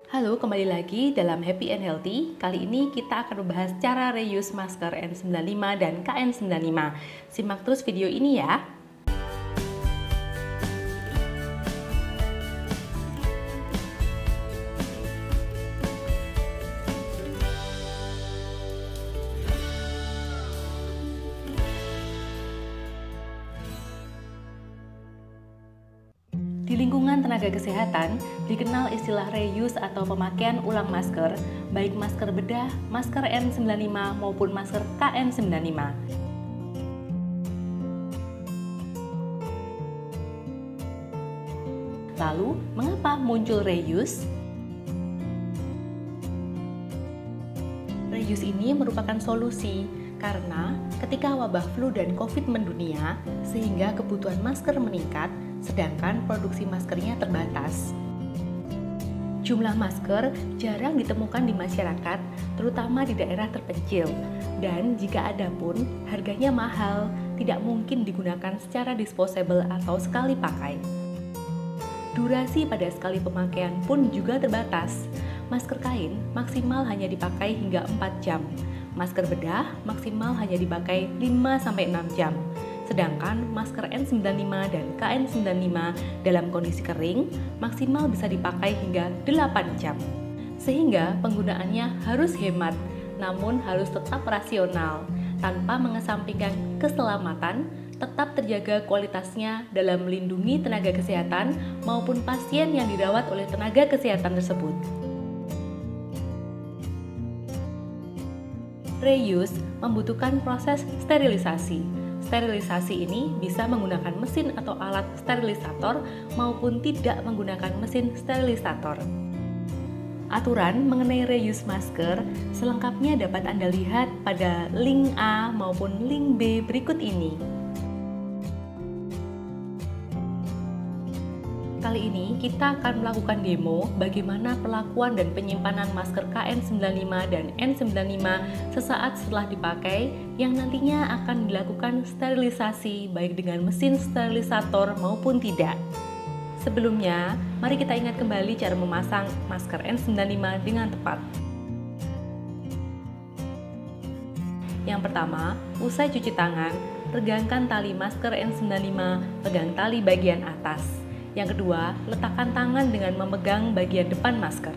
Halo, kembali lagi dalam Happy and Healthy. Kali ini kita akan membahas cara reuse masker N95 dan KN95. Simak terus video ini ya. Di lingkungan tenaga kesehatan, dikenal istilah reuse atau pemakaian ulang masker, baik masker bedah, masker N95 maupun masker KN95. Lalu, mengapa muncul reuse? Reuse ini merupakan solusi karena ketika wabah flu dan COVID mendunia, sehingga kebutuhan masker meningkat, sedangkan produksi maskernya terbatas. Jumlah masker jarang ditemukan di masyarakat, terutama di daerah terpencil, dan jika ada pun, harganya mahal, tidak mungkin digunakan secara disposable atau sekali pakai. Durasi pada sekali pemakaian pun juga terbatas. Masker kain maksimal hanya dipakai hingga 4 jam. Masker bedah maksimal hanya dipakai 5-6 jam. Sedangkan masker N95 dan KN95 dalam kondisi kering maksimal bisa dipakai hingga 8 jam. Sehingga penggunaannya harus hemat, namun harus tetap rasional, tanpa mengesampingkan keselamatan, tetap terjaga kualitasnya dalam melindungi tenaga kesehatan maupun pasien yang dirawat oleh tenaga kesehatan tersebut. Reuse membutuhkan proses sterilisasi. Sterilisasi ini bisa menggunakan mesin atau alat sterilisator maupun tidak menggunakan mesin sterilisator. Aturan mengenai reuse masker selengkapnya dapat Anda lihat pada link A maupun link B berikut ini. Kali ini kita akan melakukan demo bagaimana pelakuan dan penyimpanan masker KN95 dan N95 sesaat setelah dipakai yang nantinya akan dilakukan sterilisasi baik dengan mesin sterilisator maupun tidak. Sebelumnya, mari kita ingat kembali cara memasang masker N95 dengan tepat. Yang pertama, usai cuci tangan, regangkan tali masker N95, pegang tali bagian atas. Yang kedua, letakkan tangan dengan memegang bagian depan masker.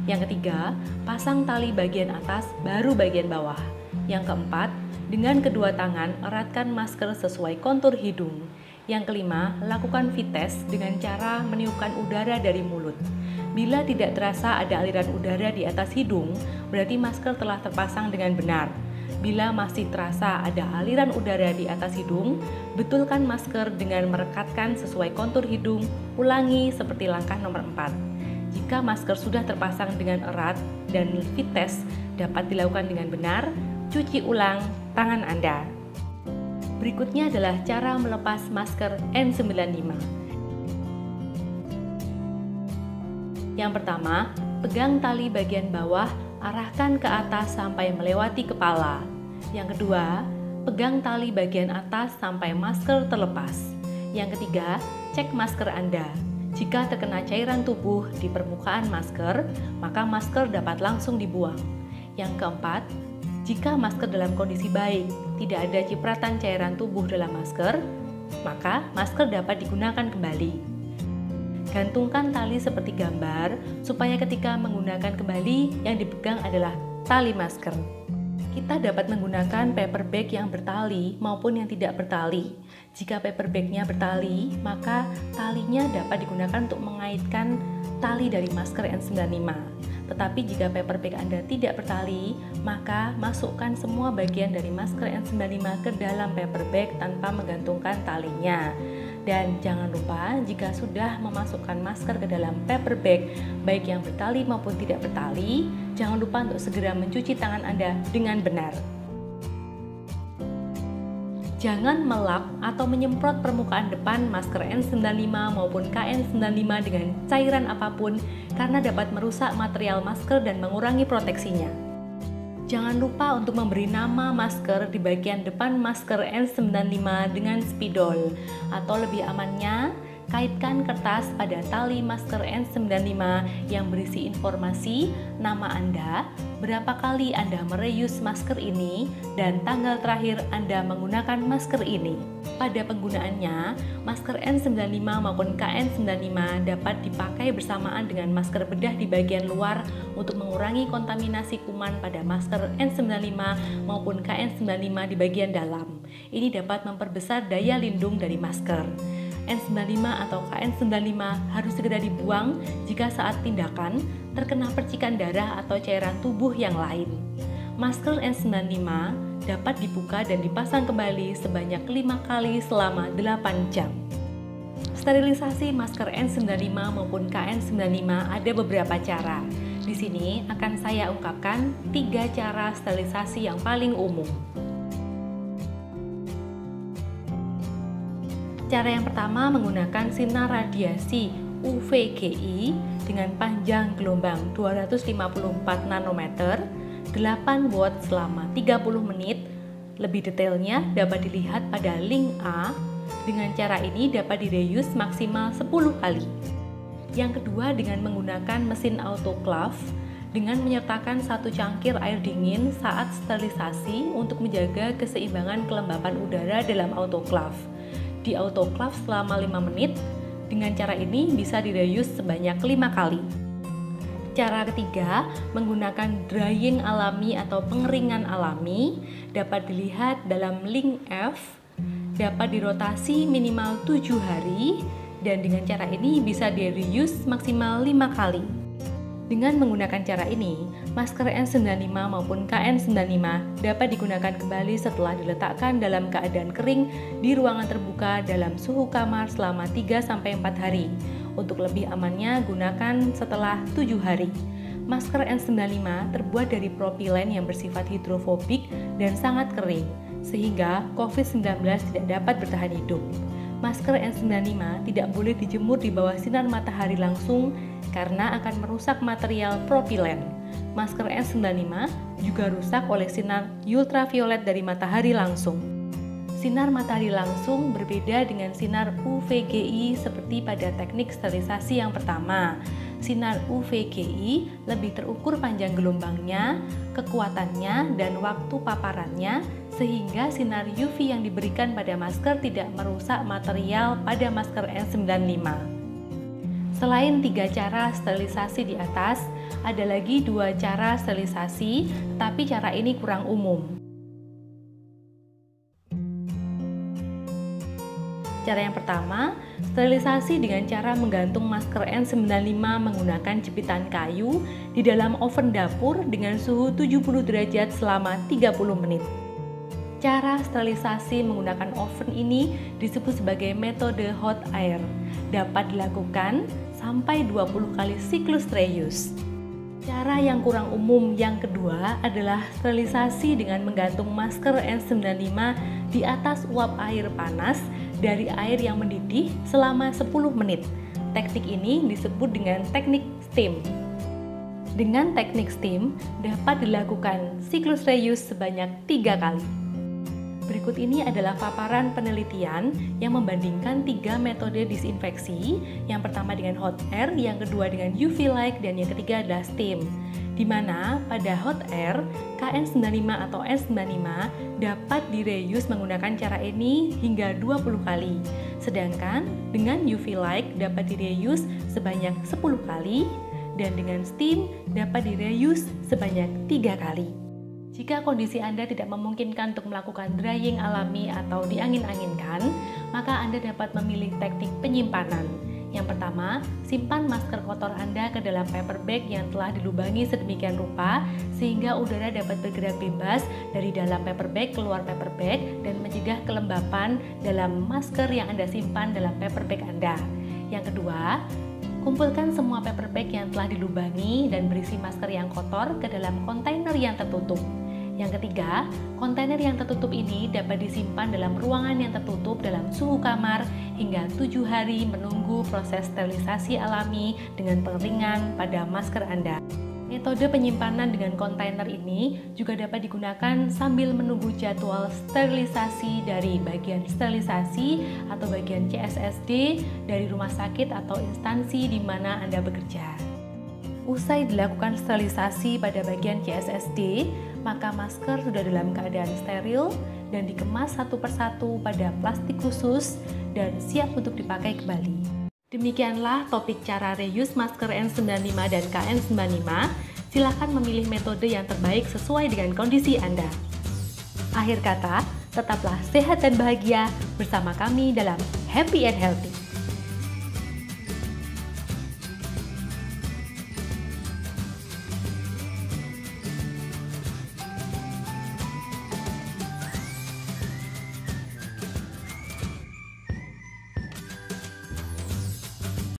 Yang ketiga, pasang tali bagian atas baru bagian bawah. Yang keempat, dengan kedua tangan eratkan masker sesuai kontur hidung. Yang kelima, lakukan fit-test dengan cara meniupkan udara dari mulut. Bila tidak terasa ada aliran udara di atas hidung, berarti masker telah terpasang dengan benar. Bila masih terasa ada aliran udara di atas hidung, betulkan masker dengan merekatkan sesuai kontur hidung. Ulangi seperti langkah nomor 4. Jika masker sudah terpasang dengan erat dan fit test dapat dilakukan dengan benar, cuci ulang tangan Anda. Berikutnya adalah cara melepas masker N95. Yang pertama, pegang tali bagian bawah, arahkan ke atas sampai melewati kepala. Yang kedua, pegang tali bagian atas sampai masker terlepas. Yang ketiga, cek masker Anda. Jika terkena cairan tubuh di permukaan masker, maka masker dapat langsung dibuang. Yang keempat, jika masker dalam kondisi baik, tidak ada cipratan cairan tubuh dalam masker, maka masker dapat digunakan kembali. Gantungkan tali seperti gambar, supaya ketika menggunakan kembali, yang dipegang adalah tali masker. Kita dapat menggunakan paper bag yang bertali maupun yang tidak bertali. Jika paper bagnya bertali, maka talinya dapat digunakan untuk mengaitkan tali dari masker N95. Tetapi jika paper bag Anda tidak bertali, maka masukkan semua bagian dari masker N95 ke dalam paper bag tanpa menggantungkan talinya. Dan jangan lupa, jika sudah memasukkan masker ke dalam paper bag, baik yang bertali maupun tidak bertali, jangan lupa untuk segera mencuci tangan Anda dengan benar. Jangan melap atau menyemprot permukaan depan masker N95 maupun KN95 dengan cairan apapun karena dapat merusak material masker dan mengurangi proteksinya. Jangan lupa untuk memberi nama masker di bagian depan masker N95 dengan spidol, atau lebih amannya Kaitkan kertas pada tali masker N95 yang berisi informasi nama Anda, berapa kali Anda mereuse masker ini, dan tanggal terakhir Anda menggunakan masker ini. Pada penggunaannya, masker N95 maupun KN95 dapat dipakai bersamaan dengan masker bedah di bagian luar untuk mengurangi kontaminasi kuman pada masker N95 maupun KN95 di bagian dalam. Ini dapat memperbesar daya lindung dari masker. N95 atau KN95 harus segera dibuang jika saat tindakan terkena percikan darah atau cairan tubuh yang lain. Masker N95 dapat dibuka dan dipasang kembali sebanyak 5 kali selama 8 jam. Sterilisasi masker N95 maupun KN95 ada beberapa cara. Di sini akan saya ungkapkan 3 cara sterilisasi yang paling umum. Cara yang pertama menggunakan sinar radiasi UVGI dengan panjang gelombang 254 nanometer, 8 watt selama 30 menit. Lebih detailnya dapat dilihat pada link A. Dengan cara ini dapat direuse maksimal 10 kali. Yang kedua dengan menggunakan mesin autoclave dengan menyertakan 1 cangkir air dingin saat sterilisasi untuk menjaga keseimbangan kelembapan udara dalam autoclave. Di autoclave selama 5 menit. Dengan cara ini bisa direuse sebanyak 5 kali. Cara ketiga, menggunakan drying alami atau pengeringan alami dapat dilihat dalam link F, dapat dirotasi minimal 7 hari, dan dengan cara ini bisa di-reuse maksimal 5 kali. Dengan menggunakan cara ini, masker N95 maupun KN95 dapat digunakan kembali setelah diletakkan dalam keadaan kering di ruangan terbuka dalam suhu kamar selama 3-4 hari. Untuk lebih amannya, gunakan setelah 7 hari. Masker N95 terbuat dari propilen yang bersifat hidrofobik dan sangat kering, sehingga COVID-19 tidak dapat bertahan hidup. Masker N95 tidak boleh dijemur di bawah sinar matahari langsung karena akan merusak material propilen. Masker N95 juga rusak oleh sinar ultraviolet dari matahari langsung. Sinar matahari langsung berbeda dengan sinar UVGI seperti pada teknik sterilisasi yang pertama. Sinar UVGI lebih terukur panjang gelombangnya, kekuatannya, dan waktu paparannya, sehingga sinar UV yang diberikan pada masker tidak merusak material pada masker N95. Selain 3 cara sterilisasi di atas, ada lagi 2 cara sterilisasi, tapi cara ini kurang umum. Cara yang pertama, sterilisasi dengan cara menggantung masker N95 menggunakan jepitan kayu di dalam oven dapur dengan suhu 70 derajat selama 30 menit. Cara sterilisasi menggunakan oven ini disebut sebagai metode hot air. Dapat dilakukan sampai 20 kali siklus reuse. Cara yang kurang umum yang kedua adalah sterilisasi dengan menggantung masker N95 di atas uap air panas dari air yang mendidih selama 10 menit. Teknik ini disebut dengan teknik steam. Dengan teknik steam dapat dilakukan siklus reuse sebanyak 3 kali. Berikut ini adalah paparan penelitian yang membandingkan 3 metode disinfeksi. Yang pertama dengan hot air, yang kedua dengan UV light, dan yang ketiga adalah steam. Di mana pada hot air, KN95 atau S95 dapat direuse menggunakan cara ini hingga 20 kali. Sedangkan dengan UV light dapat direuse sebanyak 10 kali, dan dengan steam dapat direuse sebanyak 3 kali. Jika kondisi Anda tidak memungkinkan untuk melakukan drying alami atau diangin-anginkan, maka Anda dapat memilih teknik penyimpanan. Yang pertama, simpan masker kotor Anda ke dalam paper bag yang telah dilubangi sedemikian rupa sehingga udara dapat bergerak bebas dari dalam paper bag keluar paper bag dan mencegah kelembapan dalam masker yang Anda simpan dalam paper bag Anda. Yang kedua, kumpulkan semua paper bag yang telah dilubangi dan berisi masker yang kotor ke dalam kontainer yang tertutup. Yang ketiga, kontainer yang tertutup ini dapat disimpan dalam ruangan yang tertutup dalam suhu kamar hingga 7 hari menunggu proses sterilisasi alami dengan pengeringan pada masker Anda. Metode penyimpanan dengan kontainer ini juga dapat digunakan sambil menunggu jadwal sterilisasi dari bagian sterilisasi atau bagian CSSD dari rumah sakit atau instansi di mana Anda bekerja. Usai dilakukan sterilisasi pada bagian CSSD, maka masker sudah dalam keadaan steril dan dikemas satu persatu pada plastik khusus dan siap untuk dipakai kembali. Demikianlah topik cara reuse masker N95 dan KN95. Silakan memilih metode yang terbaik sesuai dengan kondisi Anda. Akhir kata, tetaplah sehat dan bahagia bersama kami dalam Happy and Healthy.